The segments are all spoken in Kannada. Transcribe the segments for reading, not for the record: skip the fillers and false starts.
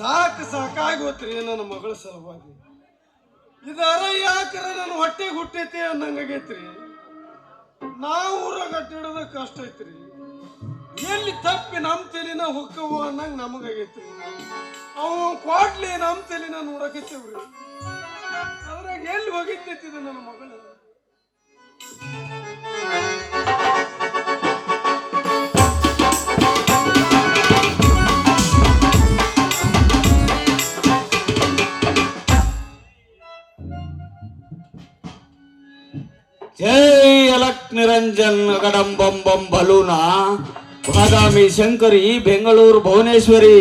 ಸಾಕು ಸಾಕಾಗೋತ್ರಿ ನನ್ನ ಮಗಳ ಸಲುವಾಗಿ. ಇದರ ಯಾಕ್ರ ನನ್ನ ಹೊಟ್ಟೆಗೆ ಹುಟ್ಟೈತಿ ಅನ್ನಂಗಾಗೈತ್ರಿ. ನಾವು ಊರಾಗ ಅಡ್ಡಾಡೋದ ಕಷ್ಟ ಐತ್ರಿ. ಎಲ್ಲಿ ತಪ್ಪಿ ನಮ್ಮ ತಲೆನ ಹೊಕ್ಕವು ಅನ್ನಂಗ ನಮಗಾಗೈತ್ರಿ. ಅವ ಕ್ವಾಟ್ಲಿ ನಮ್ಮ ತಲೆನ ನೋಡಕತ್ತೇವ್ರಿ. ಅದ್ರಾಗ ಎಲ್ಲಿ ಹೋಗಿತ್ತೈತಿದ ನನ್ನ ಮಗಳು. ಜೈ ಅಲಕ್ ನಿರಂಜನ್ ಗಡಂಬಂ ಬಲೂನ ಬಾದಾಮಿ ಶಂಕರಿ ಬೆಂಗಳೂರು ಭುವನೇಶ್ವರಿ.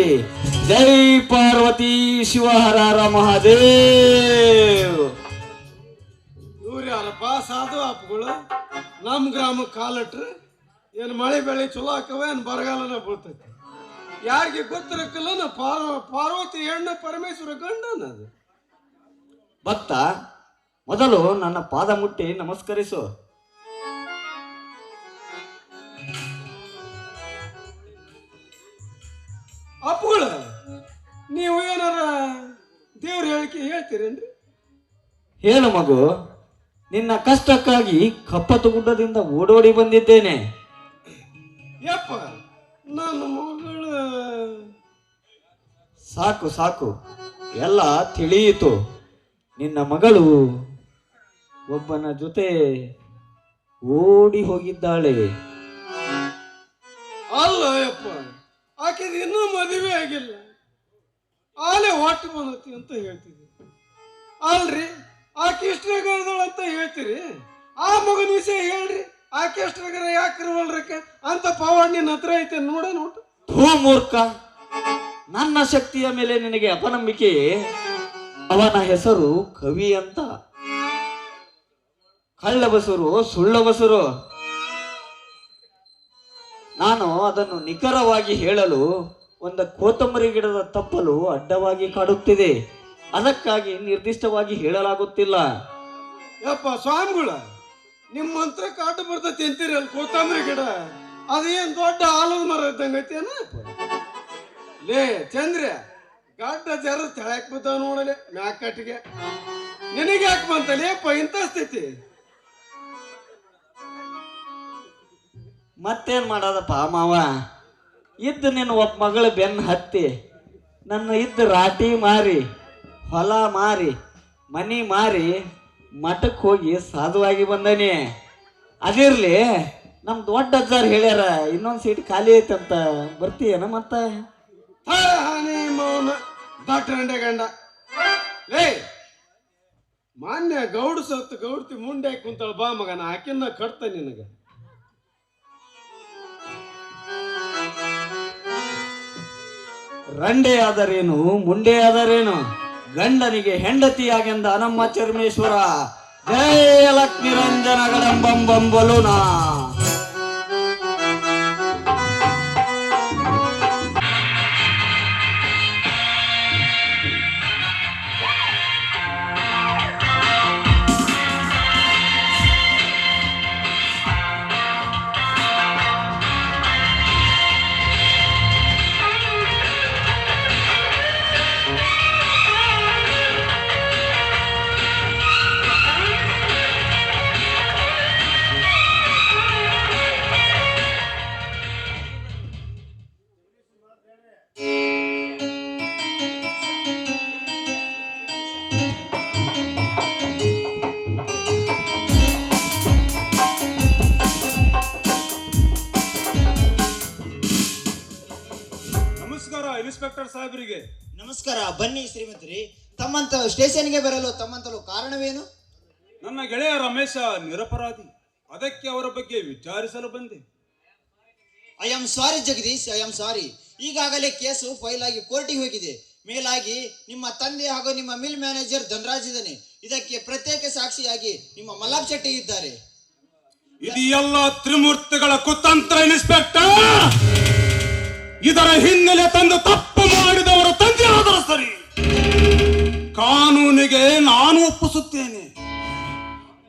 ಜೈ ಪಾರ್ವತಿ ಶಿವ ಹರ ಹರ ಮಹಾದೇವ್. ಇವ್ರು ಯಾರಪ್ಪ ಸಾಧು ಅಪ್ಪಗಳು ನಮ್ಮ ಗ್ರಾಮಕ್ಕೆ ಕಾಲಟ್ರಿ. ಏನು ಮಳೆ ಬೆಳೆ ಚಲೋ ಹಾಕವ ಏನು ಬರಗಾಲನ ಬೀಳ್ತೈತಿ. ಯಾರಿಗೆ ಗೊತ್ತಿರಕ್ಕಲ್ಲ ಪಾರ್ವತಿ ಹೆಣ್ಣು ಪರಮೇಶ್ವರ ಗಂಡನದು. ಭಕ್ತ, ಮೊದಲು ನನ್ನ ಪಾದ ಮುಟ್ಟಿ ನಮಸ್ಕರಿಸು. ಅಪ್ಪುಗಳ ನೀವು ಏನಾರ ದೇವ್ರ ಹೇಳಿಕೆ ಹೇಳ್ತೀರೇನ್ರಿ? ಹೇಳು ಮಗು, ನಿನ್ನ ಕಷ್ಟಕ್ಕಾಗಿ ಕಪ್ಪತ್ತು ಗುಡ್ಡದಿಂದ ಓಡೋಡಿ ಬಂದಿದ್ದೇನೆ. ಯಪ್ಪ ನನ್ನ ಮಗಳು. ಸಾಕು ಸಾಕು, ಎಲ್ಲ ತಿಳಿಯಿತು. ನಿನ್ನ ಮಗಳು ಒಬ್ಬನ ಜೊತೆ ಓಡಿ ಹೋಗಿದ್ದಾಳೆ. ಅಲ್ಲ ಯಪ್ಪ, ಆಕೆದು ಇನ್ನೂ ಮದುವೆ ಆಗಿಲ್ಲ, ಆಲೆ ಹೊಟ್ಟು ಬಂದತಿ ಅಂತ ಹೇಳ್ತಿದ್ವಿ. ಅಲ್ರಿ ಆಕೆ ಇಷ್ಟರಾಗದಳ ಅಂತ ಹೇಳ್ತೀರಿ. ಆ ಮಗನ ವಿಷಯ ಹೇಳ್ರಿ. ಆಕೆ ಎಷ್ಟ್ರಾಗರ ಯಾಕಿರುವಲ್ರಕ್ಕೆ ಅಂತ ಪವಾಡ್ ನಿನ್ನ ಹತ್ರ ಐತೆ ನೋಡ ನೋಟ. ಥೂ ಮೂರ್ಖ, ನನ್ನ ಶಕ್ತಿಯ ಮೇಲೆ ನಿನಗೆ ಅಪನಂಬಿಕೆ. ಅವನ ಹೆಸರು ಕವಿ ಅಂತ. ಕಳ್ಳ ಬಸರು ಸುಳ್ಳ ಬಸರು. ನಾನು ಅದನ್ನು ನಿಖರವಾಗಿ ಹೇಳಲು ಒಂದು ಕೊತ್ತಂಬರಿ ಗಿಡದ ತಪ್ಪಲು ಅಡ್ಡವಾಗಿ ಕಾಡುತ್ತಿದೆ. ಅದಕ್ಕಾಗಿ ನಿರ್ದಿಷ್ಟವಾಗಿ ಹೇಳಲಾಗುತ್ತಿಲ್ಲ. ಯಪ್ಪ ಸ್ವಾಮಿಗಳ, ನಿಮ್ಮ ಮಂತ್ರ ಕಾಟ ಬರ್ತೈತಿ ಅಂತೀರಿ. ಅಲ್ಲಿ ಕೊತ್ತಂಬರಿ ಗಿಡ ಅದೇನ್ ದೊಡ್ಡ ಆಲದ ಮರ ಇದ್ದಂಗೈತೇನ? ಲೇ ಚಂದ್ರ, ಗಡ್ಡ ಜರ ತೆಳಕ್ ಬಿದ್ದಾವ ನೋಡಲೆ ಮ್ಯಾಕಟ್ಟಿಗೆ. ನಿನಗೆ ಯಾಕೆ ಬಂತಲೇ ಅಪ್ಪ ಇಂಥ ಸ್ಥಿತಿ? ಮತ್ತೇನ್ ಮಾಡೋದಪ್ಪ ಮಾವ, ಇದ್ದು ನಿನ್ನ ಒಬ್ಬ ಮಗಳ ಬೆನ್ನು ಹತ್ತಿ ನನ್ನ ಇದ್ದ ರಾಟಿ ಮಾರಿ ಹೊಲ ಮಾರಿ ಮನಿ ಮಾರಿ ಮಠಕ್ಕೆ ಹೋಗಿ ಸಾಧುವಾಗಿ ಬಂದನಿ. ಅದಿರ್ಲಿ, ನಮ್ ದೊಡ್ಡ ಅಜ್ಜಾರ್ ಹೇಳ್ಯಾರ ಇನ್ನೊಂದು ಸೀಟ್ ಖಾಲಿ ಐತಂತ, ಬರ್ತೀಯನ ಮತ್ತ? ಮೌನ ದಟ್ಟಂಡೆ ಗಂಡ. ಲೇ ಮಾನ್ಯ ಗೌಡ ಸತ್ತು ಗೌಡ್ತಿ ಮುಂಡೆ ಕುಂತಾಳ ಬಾ ಮಗನ, ಆಕಿನ್ನ ಕಟ್ತ ನಿನಗ. ರಂಡೆ ಆದರೇನು ಮುಂಡೆ ಆದರೇನು, ಗಂಡನಿಗೆ ಹೆಂಡತಿಯಾಗೆಂದ ನಮ್ಮ ಚರ್ಮೇಶ್ವರ. ಜೈ ಅಲಕ್ ನಿರಂಜನ ಗಡಂಬಂ ಬಲೂನ. ಇನ್ಸ್ಪೆಕ್ಟರ್ ಸಾಹೇಬರಿಗೆ ನಮಸ್ಕಾರ. ಬನ್ನಿ ಶ್ರೀಮಂತರಿ. ತಮ್ಮಂತ ಸ್ಟೇಷನ್ಗೆ ಬರಲು ತಮ್ಮಂತಲು ಕಾರಣವೇನು? ನನ್ನ ಗೆಳೆಯ ರಮೇಶ ನಿರಪರಾಧಿ, ಅದಕ್ಕೆ ಅವರ ಬಗ್ಗೆ ವಿಚಾರಿಸಲು ಬಂದೆ. I am sorry Jagadish, I am sorry. ಈಗಾಗಲೇ ಕೇಸು ಫೈಲ್ ಆಗಿ ಕೋರ್ಟಿಗೆ ಹೋಗಿದೆ. ಮೇಲಾಗಿ ನಿಮ್ಮ ತಂದೆ ಹಾಗೂ ನಿಮ್ಮ ಮಿಲ್ ಮ್ಯಾನೇಜರ್ ಧನರಾಜ್ ಇದ್ದಾನೆ. ಇದಕ್ಕೆ ಪ್ರತ್ಯೇಕ ಸಾಕ್ಷಿಯಾಗಿ ನಿಮ್ಮ ಮಲ್ಲಾಬ್ ಶೆಟ್ಟಿ ಇದ್ದಾರೆ. ಇದು ಎಲ್ಲ ತ್ರಿಮೂರ್ತಿಗಳ ಕುತಂತ್ರ ಇನ್ಸ್ಪೆಕ್ಟರ್. ಇದರ ಹಿನ್ನೆಲೆ ತಂದು ತಪ್ಪು ಮಾಡಿದವರು ತಂದೆ ಆದರೂ ಸರಿ, ಕಾನೂನಿಗೆ ನಾನು ಒಪ್ಪಿಸುತ್ತೇನೆ.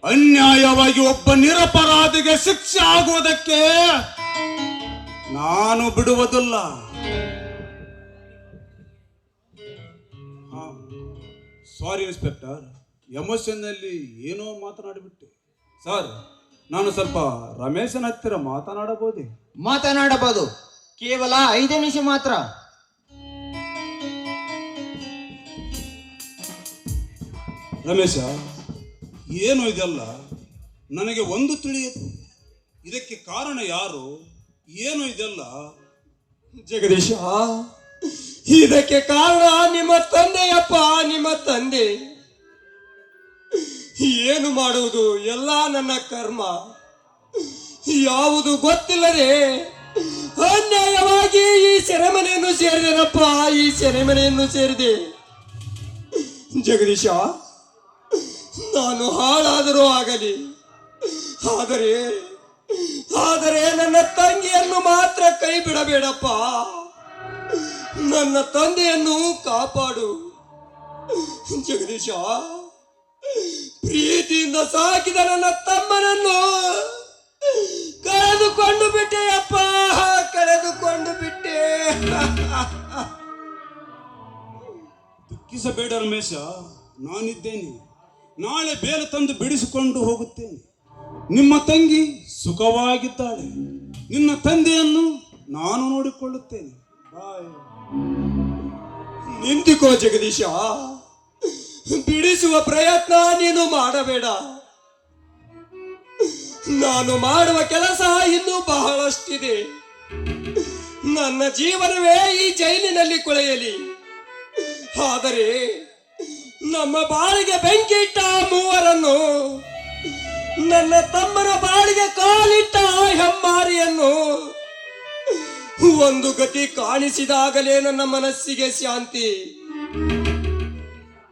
ಅನ್ಯಾಯವಾಗಿ ಒಬ್ಬ ನಿರಪರಾಧಿಗೆ ಶಿಕ್ಷೆ ಆಗುವುದಕ್ಕೆ ನಾನು ಬಿಡುವುದಿಲ್ಲ. ಸಾರಿ ಇನ್ಸ್ಪೆಕ್ಟರ್, ಎಮೋಷನ್ನಲ್ಲಿ ಏನೋ ಮಾತನಾಡಿಬಿಟ್ಟೆ. ಸರ್, ನಾನು ಸ್ವಲ್ಪ ರಮೇಶನ ಹತ್ತಿರ ಮಾತನಾಡಬಹುದೇ? ಮಾತನಾಡಬಹುದು, ಕೇವಲ 5 ನಿಮಿಷ ಮಾತ್ರ. ರಮೇಶ, ಏನು ಇದೆಲ್ಲ? ನನಗೆ ಒಂದು ತಿಳಿಯಿತು, ಇದಕ್ಕೆ ಕಾರಣ ಯಾರು, ಏನು ಇದೆಲ್ಲ? ಜಗದೀಶ, ಇದಕ್ಕೆ ಕಾರಣ ನಿಮ್ಮ ತಂದೆಯಪ್ಪ, ನಿಮ್ಮ ತಂದೆ. ಏನು ಮಾಡುವುದು, ಎಲ್ಲ ನನ್ನ ಕರ್ಮ. ಯಾವುದು ಗೊತ್ತಿಲ್ಲದೆ ಅನ್ಯಾಯವಾಗಿ ಈ ಸೆರೆಮನೆಯನ್ನು ಸೇರಿದೆನಪ್ಪ, ಈ ಸೆರೆಮನೆಯನ್ನು ಸೇರಿದೆ. ಜಗದೀಶ, ನಾನು ಹಾಳಾದರೂ ಆಗಲಿ, ಆದರೆ ನನ್ನ ತಂಗಿಯನ್ನು ಮಾತ್ರ ಕೈ ಬಿಡಬೇಡಪ್ಪ. ನನ್ನ ತಂದೆಯನ್ನು ಕಾಪಾಡು ಜಗದೀಶ. ಪ್ರೀತಿಯಿಂದ ಸಾಕಿದ ನನ್ನ ತಮ್ಮನನ್ನು ಕಳೆದುಕೊಂಡು ಬಿಟ್ಟೆಯಪ್ಪ, ಕಳೆದುಕೊಂಡು ಬಿಟ್ಟೆ. ದುಃಖಿಸಬೇಡ ರಮೇಶ, ನಾನಿದ್ದೇನೆ. ನಾಳೆ ಬೇಲು ತಂದು ಬಿಡಿಸಿಕೊಂಡು ಹೋಗುತ್ತೇನೆ. ನಿಮ್ಮ ತಂಗಿ ಸುಖವಾಗಿದ್ದಾಳೆ, ನಿನ್ನ ತಂದೆಯನ್ನು ನಾನು ನೋಡಿಕೊಳ್ಳುತ್ತೇನೆ. ಬಾಯ್. ನಿಂತಿಕೋ ಜಗದೀಶ, ಬಿಡಿಸುವ ಪ್ರಯತ್ನ ನೀನು ಮಾಡಬೇಡ. ನಾನು ಮಾಡುವ ಕೆಲಸ ಇನ್ನೂ ಬಹಳಷ್ಟಿದೆ. ನನ್ನ ಜೀವನವೇ ಈ ಜೈಲಿನಲ್ಲಿ ಕೊಳೆಯಲಿ, ಆದರೆ ನಮ್ಮ ಬಾಳಿಗೆ ಬೆಂಕಿ ಇಟ್ಟ ಮೂವರನ್ನು, ನನ್ನ ತಮ್ಮನ ಬಾಳಿಗೆ ಕಾಲಿಟ್ಟ ಹೆಮ್ಮಾರಿಯನ್ನು ಒಂದು ಗತಿ ಕಾಣಿಸಿದಾಗಲೇ ನನ್ನ ಮನಸ್ಸಿಗೆ ಶಾಂತಿ.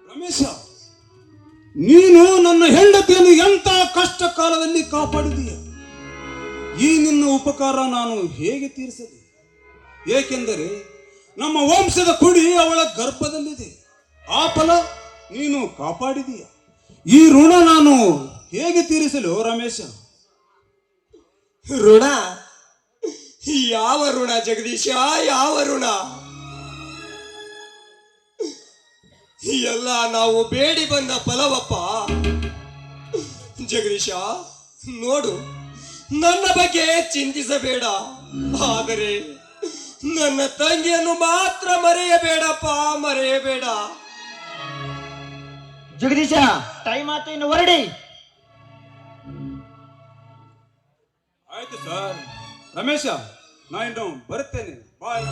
ರಮೇಶ, ನೀನು ನನ್ನ ಹೆಂಡತಿಯನ್ನು ಎಂತ ಕಷ್ಟ ಕಾಲದಲ್ಲಿ ಕಾಪಾಡಿದೀಯ. ಈ ನಿನ್ನ ಉಪಕಾರ ನಾನು ಹೇಗೆ ತೀರಿಸಲಿ? ಏಕೆಂದರೆ ನಮ್ಮ ವಂಶದ ಕುಡಿ ಅವಳ ಗರ್ಭದಲ್ಲಿದೆ. ಆ ಫಲ ನೀನು ಕಾಪಾಡಿದೀಯ. ಈ ಋಣ ನಾನು ಹೇಗೆ ತೀರಿಸಲು ರಮೇಶ? ಋಣ? ಯಾವ ಋಣ ಜಗದೀಶ, ಯಾವ ಋಣ? ಎಲ್ಲ ನಾವು ಬೇಡಿ ಬಂದ ಫಲವಪ್ಪ. ಜಗದೀಶ, ನೋಡು, ನನ್ನ ಬಗ್ಗೆ ಚಿಂತಿಸಬೇಡ, ಆದರೆ ನನ್ನ ತಂಗಿಯನ್ನು ಮಾತ್ರ ಮರೆಯಬೇಡಪ್ಪ, ಮರೆಯಬೇಡ. ಜಗದೀಶ, ಟೈಮ್ ಆಯ್ತು, ಇನ್ನು ಹೊರಡಿ. ಆಯ್ತು ಸರ್. ರಮೇಶ, ನಾನು ಬರುತ್ತೇನೆ. ಬಾಯ್.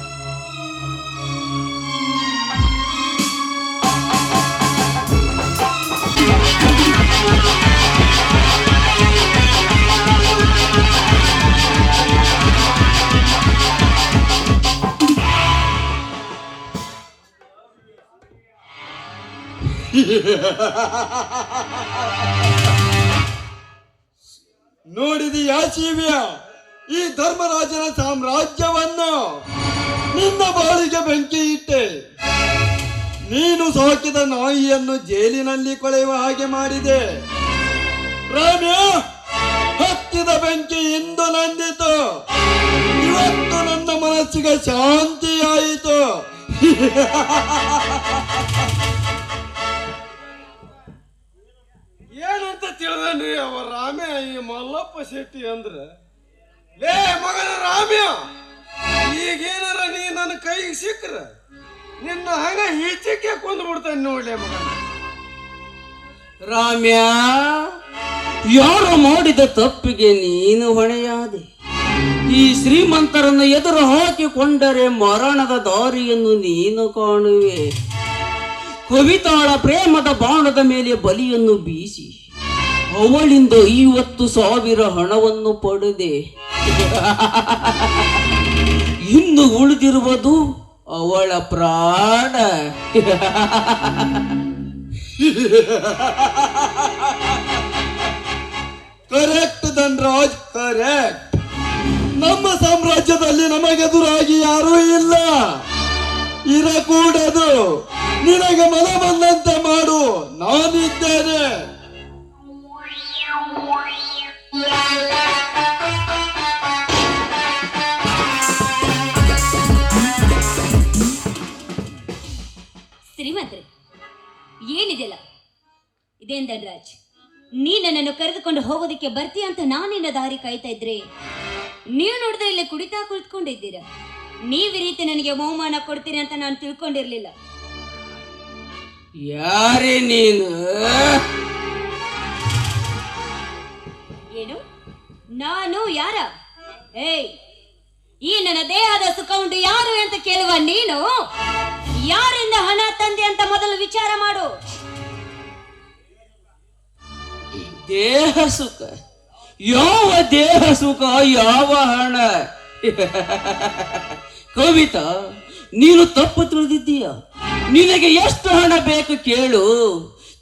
ನೋಡಿದೀಯಾ ಶಿವ್ಯ, ಈ ಧರ್ಮರಾಜನ ಸಾಮ್ರಾಜ್ಯವನ್ನು ನಿನ್ನ ಬಾಳಿಗೆ ಬೆಂಕಿ ಇಟ್ಟೆ. ನೀನು ಸಾಕಿದ ನಾಯಿಯನ್ನು ಜೈಲಿನಲ್ಲಿ ಕೊಳೆಯುವ ಹಾಗೆ ಮಾಡಿದೆ. ರಾಮ್ಯ, ಹತ್ತಿದ ಬೆಂಕಿ ಇಂದು ನಂದಿತು. ಇವತ್ತು ನನ್ನ ಮನಸ್ಸಿಗೆ ಶಾಂತಿಯಾಯಿತು. ಏನಂತ ತಿಳಿದನ್ರಿ ಅವ ರಾಮ್ಯ, ಈ ಮಲ್ಲಪ್ಪ ಶೆಟ್ಟಿ ಅಂದ್ರ? ಲೇ ಮಗನ ರಾಮ್ಯ, ಈಗೇನಾರ ನೀ ನನ್ನ ಕೈಗೆ ಸಿಕ್ಕ್ರ ನಿನ್ನ ಹಂಗ ಈಚಕ್ಕೆ ಕೊಂದು ಬಿಡ್ತಾನೆ ನೋಡ್ಲೆ ಮಗ. ರಾಮ್ಯ, ಯಾರು ಮಾಡಿದ ತಪ್ಪಿಗೆ ನೀನು ಹೊಣೆಯಾದೆ. ಈ ಶ್ರೀಮಂತರನ್ನು ಎದುರು ಹಾಕಿಕೊಂಡರೆ ಮರಣದ ದಾರಿಯನ್ನು ನೀನು ಕಾಣುವೆ. ಕವಿತಾಳ ಪ್ರೇಮದ ಬಾಣದ ಮೇಲೆ ಬಲಿಯನ್ನು ಬೀಸಿ ಅವಳಿಂದ 50,000 ಹಣವನ್ನು ಪಡೆದೆ. ಇನ್ನು ಉಳಿದಿರುವುದು ಅವಳ ಪ್ರಾಣ. Correct Dhanraj, correct. ನಮ್ಮ ಸಾಮ್ರಾಜ್ಯದಲ್ಲಿ ನಮಗೆದುರಾಗಿ ಯಾರೂ ಇಲ್ಲ, ಇರಕೂಡದು. ನಿನಗೆ ಮನ ಬಂದಂತೆ ಮಾಡು, ನಾನಿದ್ದೇನೆ. ಶ್ರೀಮಂತರೆ, ಏನಿದೆಲ್ಲ? ಇದೇನ್ ಧನರಾಜ್, ನೀ ನನ್ನನ್ನು ಕರೆದುಕೊಂಡು ಹೋಗೋದಕ್ಕೆ ಬರ್ತೀಯ ಅಂತ ನಾನಿನ್ನ ದಾರಿ ಕಾಯ್ತಾ ಇದ್ರೆ ನೀವು ನೋಡಿದ್ರೆ ಇಲ್ಲಿ ಕುಡಿತಾ ಕುಳಿತುಕೊಂಡಿದ್ದೀರ. ನೀವ್ ಈ ರೀತಿ ನನಗೆ ಬಹುಮಾನ ಕೊಡ್ತೀರಿ ಅಂತ ನಾನು ತಿಳ್ಕೊಂಡಿರ್ಲಿಲ್ಲ. ಯಾರೇ ನೀನು? ಏನು ನಾನು ಯಾರ? ಏಯ್, ಈ ನನ್ನ ದೇಹದ ಸುಖ ಉಂಟು ಯಾರು ಅಂತ ಕೇಳುವ ನೀನು ಯಾರಿಂದ ಹಣ ತಂದೆ ಅಂತ ಮೊದಲು ವಿಚಾರ ಮಾಡು. ದೇಹ ಸುಖ? ಯಾವ ದೇಹ ಸುಖ, ಯಾವ ಹಣ? ಕವಿತಾ, ನೀನು ತಪ್ಪು ತಿಳಿದಿದ್ದೀಯ. ನಿನಗೆ ಎಷ್ಟು ಹಣ ಬೇಕು ಕೇಳು,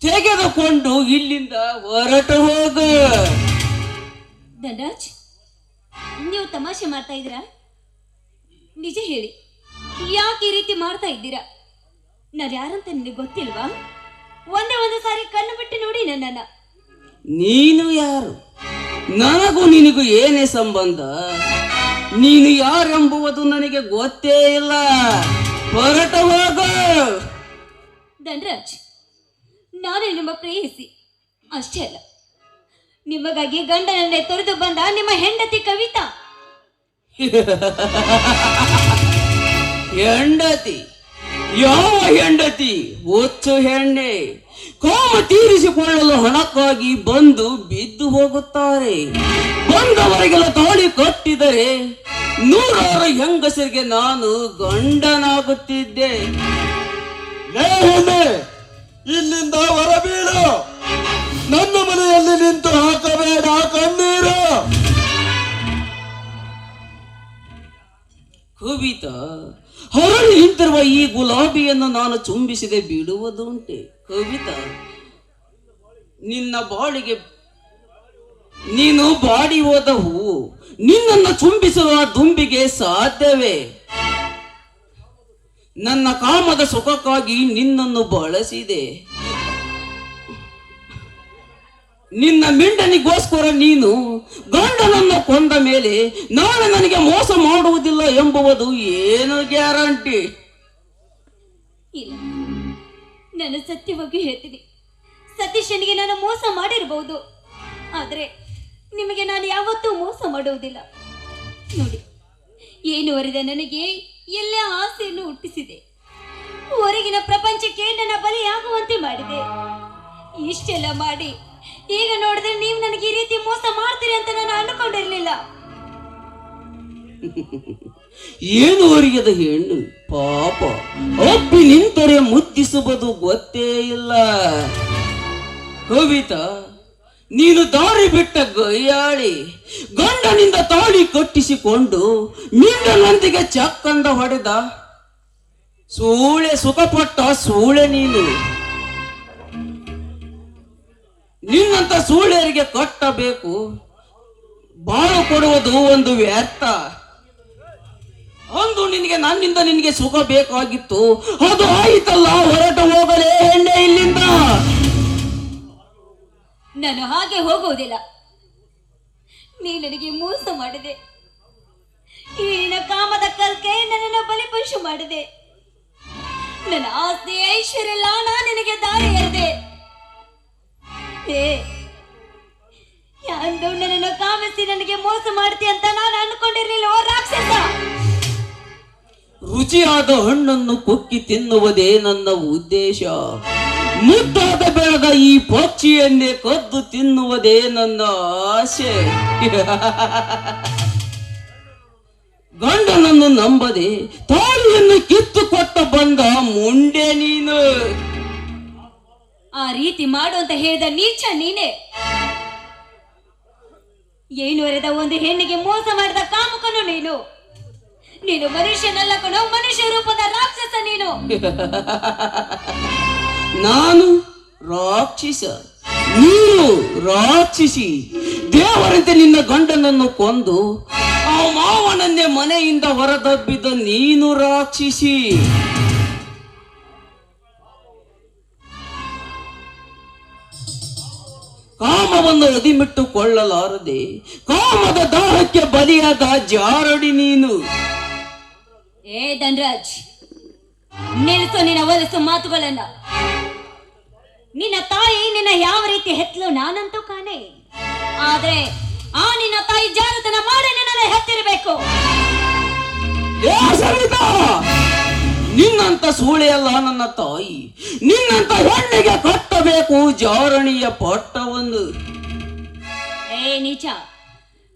ತೆಗೆದುಕೊಂಡು ಇಲ್ಲಿಂದ ಹೊರಟು ಹೋಗು. ಧನರಾಜ್, ನೀವು ತಮಾಷೆ ಮಾಡ್ತಾ ಇದ್ದೀರಾ? ನಿಜ ಹೇಳಿ, ಯಾಕೆ ಈ ರೀತಿ ಮಾಡ್ತಾ ಇದ್ದೀರಾ? ನಾನು ಯಾರಂತ ನಿನಗೆ ಗೊತ್ತಿಲ್ವಾ? ಒಂದೇ ಒಂದು ಸಾರಿ ಕಣ್ಣು ಬಿಟ್ಟು ನೋಡಿ ನನ್ನನ್ನ. ನೀನು ಯಾರು? ನನಗೂ ನಿನಗೂ ಏನೇ ಸಂಬಂಧ? ನೀನು ಯಾರೆಂಬುವುದು ನನಗೆ ಗೊತ್ತೇ ಇಲ್ಲ. ಹೊರಟು ಹೋಗು. ಧನರಾಜ್, ನಾನು ನಿಮ್ಮ ಪ್ರೇಯಸಿ ಅಷ್ಟೇ ಅಲ್ಲ, ನಿಮಗಾಗಿ ಗಂಡನನ್ನೇ ತೊರೆದು ಬಂದ ನಿಮ್ಮ ಹೆಂಡತಿ ಕವಿತಾ. ಹೆಂಡತಿ? ಯಾವ ಹೆಂಡತಿ? ಹುಚ್ಚು ಹೆಣ್ಣೆ. ಕಾಮ ತೀರಿಸಿಕೊಳ್ಳಲು ಹಣಕ್ಕಾಗಿ ಬಂದು ಬಿದ್ದು ಹೋಗುತ್ತಾರೆ. ಬಂದವರಿಗೆಲ್ಲ ತಾಳಿ ಕಟ್ಟಿದರೆ ನೂರಾರು ಹೆಂಗಸರಿಗೆ ನಾನು ಗಂಡನಾಗುತ್ತಿದ್ದೆ. ಇಲ್ಲಿಂದ ಹೊರಬೀಳು. ನನ್ನ ಮನೆಯಲ್ಲಿ ನಿಂತು ಹಾಕಬೇಡ ಕಣ್ಣೀರು. ಕವಿತಾ, ಹೊರಳಿ ನಿಂತಿರುವ ಈ ಗುಲಾಬಿಯನ್ನು ನಾನು ಚುಂಬಿಸಿದೆ ಬಿಡುವುದುಂಟೆ? ಕವಿತಾ, ನಿನ್ನ ಬಾಳಿಗೆ ನೀನು ಬಾಡಿ ಹೋದ ಹೂವು, ನಿನ್ನನ್ನು ಚುಂಬಿಸುವ ದುಂಬಿಗೆ ಸಾಧ್ಯವೇ? ನನ್ನ ಕಾಮದ ಸುಖಕ್ಕಾಗಿ ನಿನ್ನನ್ನು ಬಳಸಿದೆ. ನಿನ್ನ ಮಿಂಡನಿಗೋಸ್ಕರ ನೀನು ಗಂಡನನ್ನು ಕೊಂದ ಮೇಲೆ ನಾಳೆ ನನಗೆ ಮೋಸ ಮಾಡುವುದಿಲ್ಲ ಎಂಬುವುದು ಏನು ಗ್ಯಾರಂಟಿ? ಇಲ್ಲ, ನಾನು ಸತ್ಯವಾಗಿ ಹೇಳ್ತೀನಿ, ಸತೀಶನಿಗೆ ನಾನು ಮೋಸ ಮಾಡಿರಬಹುದು, ಆದರೆ ನಿಮಗೆ ನಾನು ಯಾವತ್ತೂ ಮೋಸ ಮಾಡುವುದಿಲ್ಲ. ನೋಡಿ, ಏನು ಅರಿದ ನನಗೆ ಎಲ್ಲ ಆಸೆಯನ್ನು ಹುಟ್ಟಿಸಿದೆ. ಹೊರಗಿನ ಪ್ರಪಂಚಕ್ಕೆ ನನ್ನ ಬಲಿಯಾಗುವಂತೆ ಮಾಡಿದೆ. ಇಷ್ಟೆಲ್ಲ ಮಾಡಿ ಈಗ ನೋಡಿದ್ರೆ ನೀವು ನನಗೆ ಈ ರೀತಿ ಮೋಸ ಮಾಡ್ತೀರಿ ಅಂತ ನಾನು ಅಂದುಕೊಂಡಿರ್ಲಿಲ್ಲ. ಏನು ಅರಿಯದ ಹೆಣ್ಣು ಪಾಪ, ಒಪ್ಪಿ ನಿಂತರೆ ಮುದ್ದಿಸುವುದು ಗೊತ್ತೇ ಇಲ್ಲ. ಕವಿತಾ, ನೀನು ದಾರಿ ಬಿಟ್ಟ ಗಯ್ಯಾಳಿ. ಗಂಡನಿಂದ ತಾಳಿ ಕಟ್ಟಿಸಿಕೊಂಡು ಮಿಂಡನೊಂದಿಗೆ ಚಕ್ಕಂದ ಹೊಡೆದ ಸೂಳೆ, ಸುಖಪಟ್ಟ ಸೂಳೆ ನೀನು. ನಿನ್ನಂತ ಸೂಳೆಯರಿಗೆ ಕಟ್ಟಬೇಕು, ಬಾಳು ಕೊಡುವುದು ಒಂದು ವ್ಯರ್ಥ. ಅಂದು ನನ್ನಿಂದ ನಿನಗೆ ಸುಖ ಬೇಕಾಗಿತ್ತು, ಅದು ಆಯಿತಲ್ಲ. ಹೊರಟು ಹೋಗಲೇ ಹೆಣ್ಣೆ ಇಲ್ಲಿಂದ. ನಾನು ಹಾಗೆ ಹೋಗುವುದಿಲ್ಲ. ನೀ ನನಗೆ ಮೋಸ ಮಾಡಿದೆ. ಈ ನಿನ್ನ ಕಾಮದ ಕಲ್ಕೆ ನನ್ನನ್ನು ಬಲಿಪಶು ಮಾಡಿದೆ. ನನ್ನ ಆಸ್ತಿ ಐಶ್ವರ್ಯ ಎಲ್ಲ ನಾನು ನಿನಗೆ ದಾರಿ ಎರೆದೆ. ಅಂದು ನನ್ನನ್ನು ಕಾಮಿಸಿ ನನಗೆ ಮೋಸ ಮಾಡ್ತೀಯ ಅಂತ ನಾನು ಅನ್ಕೊಂಡಿರ್ಲಿಲ್ಲ. ಓ ರಾಕ್ಷಸ! ರುಚಿಯಾದ ಹಣ್ಣನ್ನು ಕೊಕ್ಕಿ ತಿನ್ನುವುದೇ ನನ್ನ ಉದ್ದೇಶ. ಮುದ್ದಾದ ಬೆಳೆದ ಈ ಪಕ್ಷಿಯನ್ನೇ ಕದ್ದು ತಿನ್ನುವುದೇ ನನ್ನ ಆಸೆ. ಗಂಡನನ್ನು ನಂಬದೆ ತಾಳಿಯನ್ನು ಕಿತ್ತು ಕೊಟ್ಟ ಬಂದ ಮುಂಡೆ ನೀನು. ಆ ರೀತಿ ಮಾಡು ಅಂತ ಹೇಳಿದ ನೀಚ ನೀನೆ. ಏನು ಅರೆದ ಒಂದು ಹೆಣ್ಣಿಗೆ ಮೋಸ ಮಾಡಿದ ಕಾಮುಕನು ನೀನು. ನೀನು ಮನುಷ್ಯನಲ್ಲ ಕಣೋ, ಮನುಷ್ಯ ರೂಪದ ರಾಕ್ಷಸ ನೀನು. ನಾನು ರಾಕ್ಷಸ, ನೀನು ರಾಕ್ಷಸಿ. ದೇವರಂತೆ ನಿನ್ನ ಗಂಡನನ್ನು ಕೊಂದು ಆ ಮಾವನನ್ನೇ ಮನೆಯಿಂದ ಹೊರದಬ್ಬಿದ ನೀನು ರಾಕ್ಷಸಿ. ಕಾಮವನ್ನು ಅದಿಮಿಟ್ಟುಕೊಳ್ಳಲಾರದೆ ಕಾಮದ ದಾಹಕ್ಕೆ ಬಲಿಯಾದ ಜಾರಡಿ ನೀನು. ಧನರಾಜ್, ನಿಲ್ಲಿಸು ನಿನ್ನ ಹೊಲಸು ಮಾತುಗಳನ್ನ. ನಿನ್ನ ತಾಯಿ ನಿನ್ನ ಯಾವ ರೀತಿ ಹೆತ್ಲು ನಾನಂತೂ ಕಾಣೆ. ಆದ್ರೆ ಆ ನಿನ್ನ ತಾಯಿ ಜಾರತನ ಮಾಡಿ ನಿನ್ನನ್ನು ಹೆತ್ತಿರಬೇಕು. ಏ ಸವಿತಾ, ನಿನ್ನಂತ ಸೂಳೆ ಅಲ್ಲ ನನ್ನ ತಾಯಿ. ನಿನ್ನಂತ ಹೆಣ್ಣಿಗೆ ಕಟ್ಟಬೇಕು ಜಾರಣಿಯ ಪಟ್ಟವೊಂದು. ಏ ನೀಚ,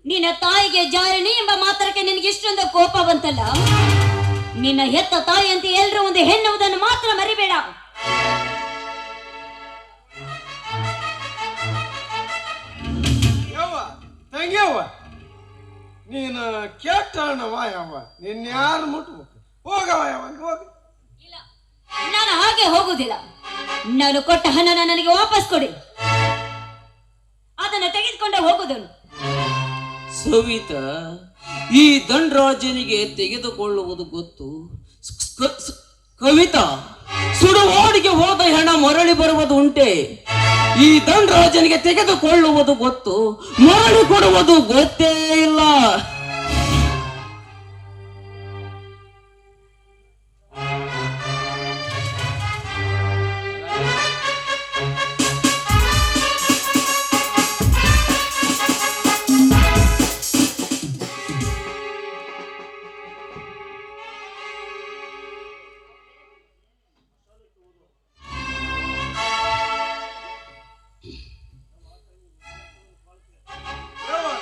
ನಿನ್ನ ತಾಯಿಗೆ ಜಾರಣಿ ಎಂಬ ಮಾತ್ರಕ್ಕೆ ನಿನಗೆ ಇಷ್ಟೊಂದು ಕೋಪ ಬಂತಲ್ಲ. ನಿನ್ನ ಹೆತ್ತ ತಾಯಿ ಅಂತ ಎಲ್ರೂ ಒಂದು ಹೆಣ್ಣುವುದನ್ನು ಮಾತ್ರ ಮರಿಬೇಡ. ಯವ್ವ ತಂಗ್ಯವ್ವ, ನೀನು ಕೆಟ್ಟವ ಯವ್ವ, ನಿನ್ನ ಯಾರು ಮುಟ್ಬೇಕು? ಹೋಗವ ಯವ್ವ, ಹೋಗ. ಇಲ್ಲ, ನಾನು ಹಾಗೆ ಹೋಗುವುದಿಲ್ಲ. ನಾನು ಕೊಟ್ಟ ಹಣನ ನನಗೆ ವಾಪಸ್ ಕೊಡಿ. ಅದನ್ನು ತೆಗೆದುಕೊಂಡೆ ಹೋಗುವುದನ್ನು. ಸವಿತಾ, ಈ ದಂಡರಾಜನಿಗೆ ತೆಗೆದುಕೊಳ್ಳುವುದು ಗೊತ್ತು. ಕವಿತಾ, ಸುಡುವಾಡಿಗೆ ಹೋದ ಹೆಣ ಮರಳಿ ಬರುವುದು ಉಂಟೆ. ಈ ದಂಡರಾಜನಿಗೆ ತೆಗೆದುಕೊಳ್ಳುವುದು ಗೊತ್ತು, ಮರಳಿ ಕೊಡುವುದು ಗೊತ್ತೇ ಇಲ್ಲ.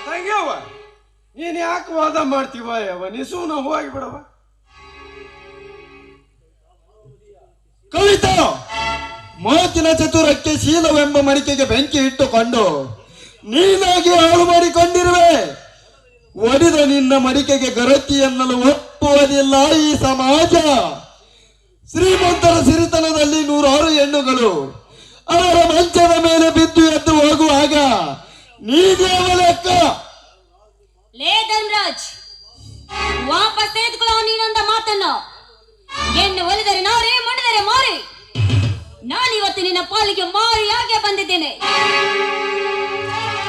ತಂಗ್ಯವ್ವ, ನೀನ್ ಯಾಕೆ ವಾದ ಮಾಡ್ತೀವ ಯವ್ವ? ನೀ ಸುಮ್ಮನೆ ಹೋಗಿ ಬಿಡವ. ಕವಿತಾ, ಮಾತಿನ ಚತುರಕ್ಕೆ ಶೀಲವೆಂಬ ಮಡಿಕೆಗೆ ಬೆಂಕಿ ಇಟ್ಟುಕೊಂಡು ನೀನಾಗಿ ಹಾಳು ಮಾಡಿಕೊಂಡಿರುವೆ. ಒಡೆದ ನಿನ್ನ ಮಡಿಕೆಗೆ ಗರತಿ ಎನ್ನಲು ಒಪ್ಪುವುದಿಲ್ಲ ಈ ಸಮಾಜ. ಶ್ರೀಮಂತರ ಸಿರಿತನದಲ್ಲಿ 106 ಹೆಣ್ಣುಗಳು ಅವರ ಮಂಚದ ಮೇಲೆ ಬಿದ್ದು ಎದ್ದು ಹೋಗುವಾಗ ನೀನೇವ ಲೆಕ್ಕ? ಲೇ ಧನ್ರಾಜ್, ವಾಪಸ್ ತೆಗೆದುಕೊಳ್ಳೋ ನೀನಂದ ಮಾತನ್ನ. ಹೆಣ್ಣು ಒಲಿದರೆ ನಾರೇ, ಮಣಿದರೆ ಮಾರಿ. ನಾನಿವತ್ತು ನಿನ್ನ ಪಾಲಿಗೆ ಮಾರಿಯಾಗೆ ಬಂದಿದ್ದೇನೆ.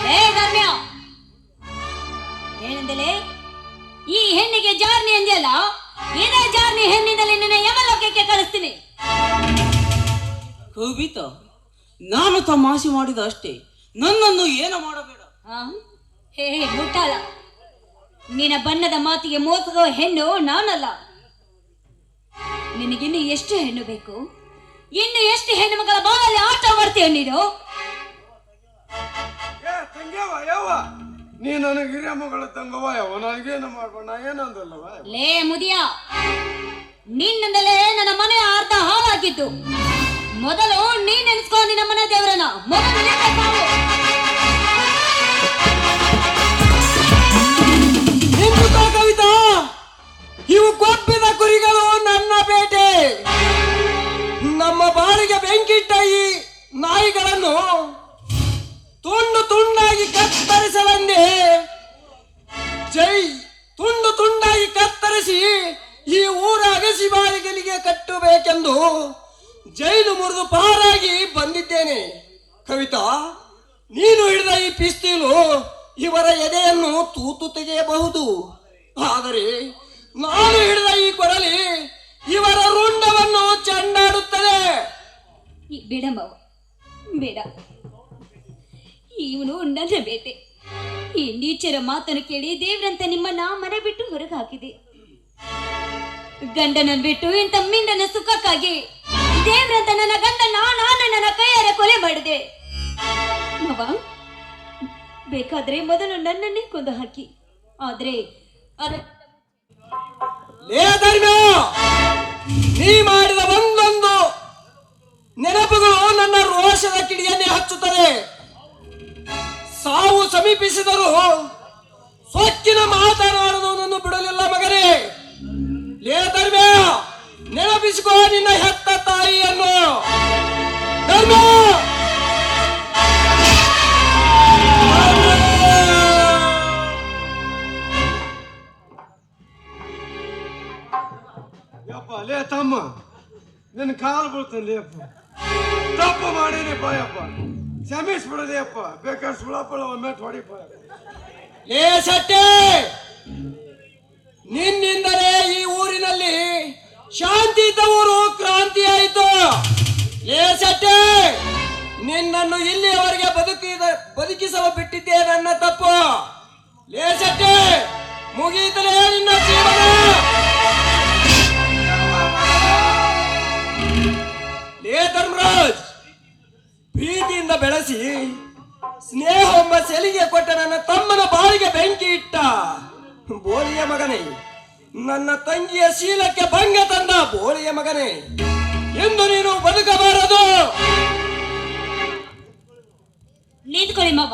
ಲೇ ಧರ್ಮ್ಯ, ಏನಂದಲೇ? ಈ ಹೆಣ್ಣಿಗೆ ಜಾರ್ನಿ ಅಂದ್ಯಲ್ಲ, ಇದೇ ಜಾರ್ನಿ ಹೆಣ್ಣಿನಲ್ಲಿ ನಿನ್ನ ಯಮಲೋಕಕ್ಕೆ ಕಳಿಸ್ತೀನಿ. ಕವಿತಾ, ನಾನು ತಮಾಷೆ ಮಾಡಿದ ಅಷ್ಟೇ, ನನ್ನನ್ನು ಏನು ಮಾಡಬೇಡ. ಹೇ ಮುಟ್ಟಾಳ, ನಿನ್ನ ಬಣ್ಣದ ಮಾತಿಗೆ ಮೋಸಗೋ ಹೆಣ್ಣು ನಾನಲ್ಲ. ನಿನಗಿನ್ನು ಎಷ್ಟು ಹೆಣ್ಣು ಬೇಕು? ಇನ್ನು ಎಷ್ಟು ಹೆಣ್ಣು ಮಕ್ಕಳ ಬಾಳಲ್ಲಿ ಆಟ ಮಾಡ್ತೀಯ ನೀನು? ಏ ತಂಗ್ಯವ್ವ ಯವ್ವ, ನೀ ನನಗೆ ಹಿರಿಯ ಮಗಳ ತಂಗವ ಯವ್ವ, ನನಗೇನು ಮಾಡ್ಬೇಡ, ನಾ ಏನಂದಲ್ಲವ. ಲೇ ಮುದಿಯ, ನಿನ್ನಿಂದಲೇ ನನ್ನ ಮನೆ ಅರ್ಧ ಹಾಳಾಗಿದ್ದು. ಮೊದಲು ನೀನ್ ನೆನೆಸ್ಕೊ ನಿನ್ನ ಮನೆ ದೇವರನ್ನ. ಮೊದಲು ನಿನ್ನೆ ಸಾವು. ಕವಿತಾ, ಇವು ಕೊಬ್ಬಿದ ಕುರಿಗಳು ನನ್ನ ಬೇಟೆ. ನಮ್ಮ ಬಾಳಿಗೆ ಬೆಂಕಿಟ್ಟ ಈ ನಾಯಿಗಳನ್ನು ತುಂಡು ತುಂಡಾಗಿ ಕತ್ತರಿಸಲೆಂದೇ ಜೈ ತುಂಡು ತುಂಡಾಗಿ ಕತ್ತರಿಸಿ ಈ ಊರ ಅಗಸಿ ಬಾಳಿಗೆಲಿಗೆ ಕಟ್ಟಬೇಕೆಂದು ಜೈಲು ಮುರಿದು ಪಾರಾಗಿ ಬಂದಿದ್ದೇನೆ. ಕವಿತಾ, ನೀನು ಹಿಡಿದ ಈ ಪಿಸ್ತೂಲು ಇವರ ಎದೆಯನ್ನು ತೂತು ತೆಗೆಯಬಹುದು. ಆದರೆ ನಾನು ಹಿಡಿದ ಈ ಕೊಡಲಿ ಇವರ ರುಂಡವನ್ನು ಚೆಂಡಾಡುತ್ತದೆ. ಬೇಡ ಮಾವ, ಬೇಡ. ಇವನು ನನ್ನ ಬೇಟೆ. ಈ ನೀಚರ ಮಾತನ್ನು ಕೇಳಿ ದೇವ್ರಂತ ನಿಮ್ಮನ್ನ ಮನೆ ಬಿಟ್ಟು ಹೊರಗೆ ಹಾಕಿದೆ. ಗಂಡನನ್ನು ಬಿಟ್ಟು ಇಂಥ ಮಿಂಡನ ಸುಖಕ್ಕಾಗಿ ದೇವ್ರಂತ ನನ್ನ ಗಂಡನ ನಾನು ನನ್ನ ಕೈಯಾರ ಕೊಲೆ ಮಾಡಿದೆ. ಮಾವ, ಬೇಕಾದ್ರೆ ಮೊದಲು ನನ್ನನ್ನೇ ಕೊಂದು ಹಾಕಿ. ಆದ್ರೆ ನೀ ಮಾಡಿದ ಒಂದೊಂದು ನೆನಪುಗಳು ನನ್ನ ರೋಷದ ಕಿಡಿಯನ್ನೇ ಹಚ್ಚುತ್ತದೆ. ಸಾವು ಸಮೀಪಿಸಿದರೂ ಸೊಕ್ಕಿನ ಮಾತನಾಡುವುದನ್ನು ಬಿಡಲಿಲ್ಲ ಮಗನೇ. ಲೇ ಧರ್ಮ, ನೆನಪಿಸಿಕೋ ನಿನ್ನ ಹೆತ್ತ ತಾಯಿಯನ್ನು. ಧರ್ಮ, ಯಪ್ಪ ಲೇ ತಮ್ಮ, ನಿನ್ನ ಕಾಲು ಬೀಳ್ತಾನೆ ಅಪ್ಪ. ತಪ್ಪು ಮಾಡೀನಿಪ್ಪ ಯಪ್ಪ, ಕ್ಷಮಿಸ್ಬಿಡದೆ ಅಪ್ಪ. ಬೇಕಾದ್ರೆ ಸುಳಪ್ಪಳ ಒಮ್ಮೆ ಹೊಡಿಪ. ಲೇ ಸಟ್ಟೆ, ನಿನ್ನಿಂದಲೇ ಈ ಊರಿನಲ್ಲಿ ಶಾಂತಿ ಇದ್ದ ಊರು ಕ್ರಾಂತಿ ಆಯಿತು. ಲೇ ಸಟ್ಟೆ, ನಿನ್ನನ್ನು ಇಲ್ಲಿಯವರೆಗೆ ಬದುಕಿಸಲು ಬಿಟ್ಟಿದ್ದೆ ನನ್ನ ತಪ್ಪು. ಲೇಸಕ್ಕೆ ಮುಗಿಯಿತಲೇ ನಿನ್ನ ಜೀವನ. ಲೇ ಧರ್ಮರಾಜ್, ಪ್ರೀತಿಯಿಂದ ಬೆಳೆಸಿ ಸ್ನೇಹ ಎಂಬ ಸೆಲಿಗೆ ಕೊಟ್ಟ ನನ್ನ ತಮ್ಮನ ಬಾಳಿಗೆ ಬೆಂಕಿ ಇಟ್ಟ ಬೋಳಿಯ ಮಗನೇ, ನನ್ನ ತಂಗಿಯ ಶೀಲಕ್ಕೆ ಭಂಗ ತಂದ ಬೋಳಿಯ ಮಗನೇ, ಎಂದು ನೀನು ಬದುಕಬಾರದು. ನಿಂತ್ಕೊಳ್ಳಿ ಮಾವ,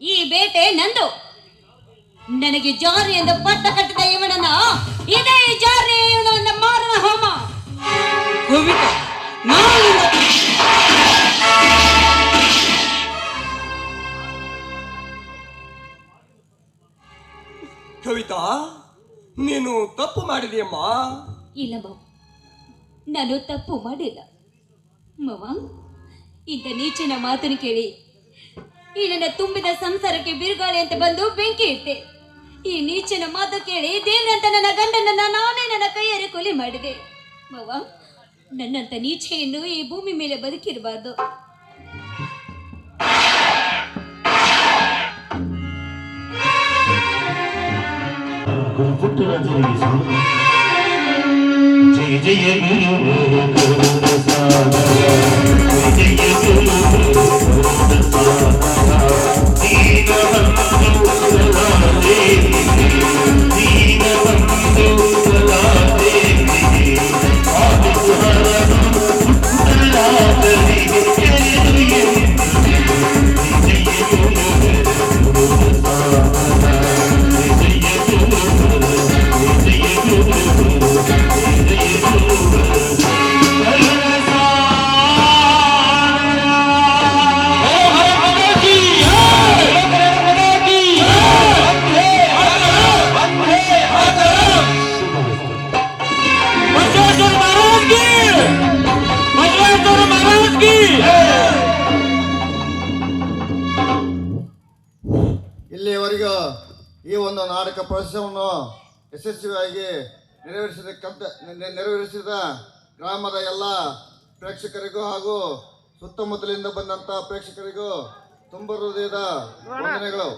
ಈ ಬೇಟೆ ನಂದು. ನನಗೆ ಜಾರಿ ಎಂದು ಪಟ್ಟ ಕಟ್ಟಿದ ಇವನನ್ನ ಇದೇ ಜಾರಿ ಇವನ ಮಾರನ ಹೋಮ. ಕವಿತಾ, ನಾನು ಕವಿತಾ, ನೀನು ತಪ್ಪು ಮಾಡಿದೆಯಮ್ಮ. ಇಲ್ಲ ಮಾವ, ನಾನು ತಪ್ಪು ಮಾಡಿಲ್ಲ ಮಾವ. ಇಂಥ ನೀಚಿನ ಮಾತನ್ನು ಕೇಳಿ ಈ ನನ್ನ ತುಂಬಿದ ಸಂಸಾರಕ್ಕೆ ಬಿರುಗಾಳಿ ಅಂತ ಬಂದು ಬೆಂಕಿ ಇಟ್ಟೆ. ಈ ನೀಚಿನ ಮಾತು ಕೇಳಿ ದೇವ್ರಂತ ನನ್ನ ಗಂಡನನ್ನ ನಾನೇ ನನ್ನ ಕೈಯಾರೆ ಕೊಲೆ ಮಾಡಿದೆ ಮಾವ. ನನ್ನಂತ ನೀಚೆಯನ್ನು ಈ ಭೂಮಿ ಮೇಲೆ ಬದುಕಿರಬಾರ್ದು. ಜಯ ಜಯ ಗುರು ಜಯ ಇಲ್ಲಿಯವರೆಗೂ ಈ ಒಂದು ನಾಟಕ ಪ್ರದರ್ಶನವನ್ನು ಯಶಸ್ವಿಯಾಗಿ ನೆರವೇರಿಸಿದ ಗ್ರಾಮದ ಎಲ್ಲ ಪ್ರೇಕ್ಷಕರಿಗೂ ಹಾಗೂ ಸುತ್ತಮುತ್ತಲಿಂದ ಬಂದಂಥ ಪ್ರೇಕ್ಷಕರಿಗೂ ತುಂಬ ಹೃದಯದ ವಂದನೆಗಳು.